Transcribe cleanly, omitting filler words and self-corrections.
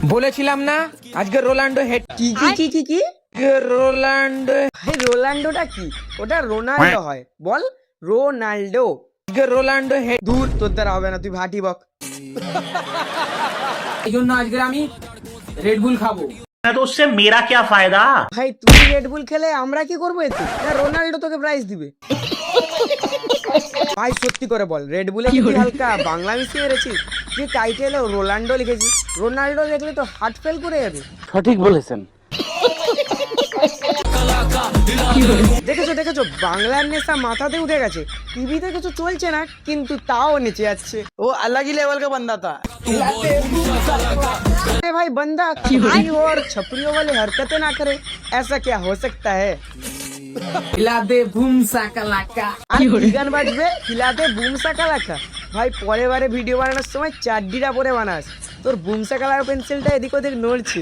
বলেছিলাম না আজকে রোনাল্ডো হেড। কি কি কি কি কি রোনাল্ডো ভাই রোনাল্ডোটা কি? ওটা রোনাল্ডো হয়, বল রোনাল্ডো। আজকে রোনাল্ডো হেড। দূর, তোর দ্বারা হবে না, তুই ভাটি বক। এই জন্য আজকে আমি রেডবুল খাবো। तो उससे मेरा क्या फायदा। ভাই তুই রেডবুল খেলে আমরা কি করবো এতে? না রোনাল্ডো তোকে প্রাইজ দিবে। ভাই সত্যি করে বল, রেডবুলে তুই হালকা বাংলা মিশিয়ে এসেছিস? যে টাইটেলে রোনাল্ডো লিখেছিস, রোনাল্ডো দেখলে তো হার্ট ফেল করে যাবে। সঠিক বলেছেন। দেখেছো দেখেছো, বাংলার নেশা মাথাতে উঠে গেছে। টিভিতে কিছু চলছে না কিন্তু তাও নেচে যাচ্ছে। वो अलग ही लेवल का बंदा था। अरे भाई बंदा खपरी हो और छपरियों वाली हरकतें ना करे, ऐसा क्या हो सकता है? খিলাতে বুম সাকালাকা। আর কি গান বাজবে? খিলাতে বুম সাকালাকা। ভাই পরের বারে ভিডিও বানানোর সময় চাড্ডিটা পরে বানাস, তোর বুম সাকালাকা পেন্সিলটা এদিক ওদিক নড়ছে।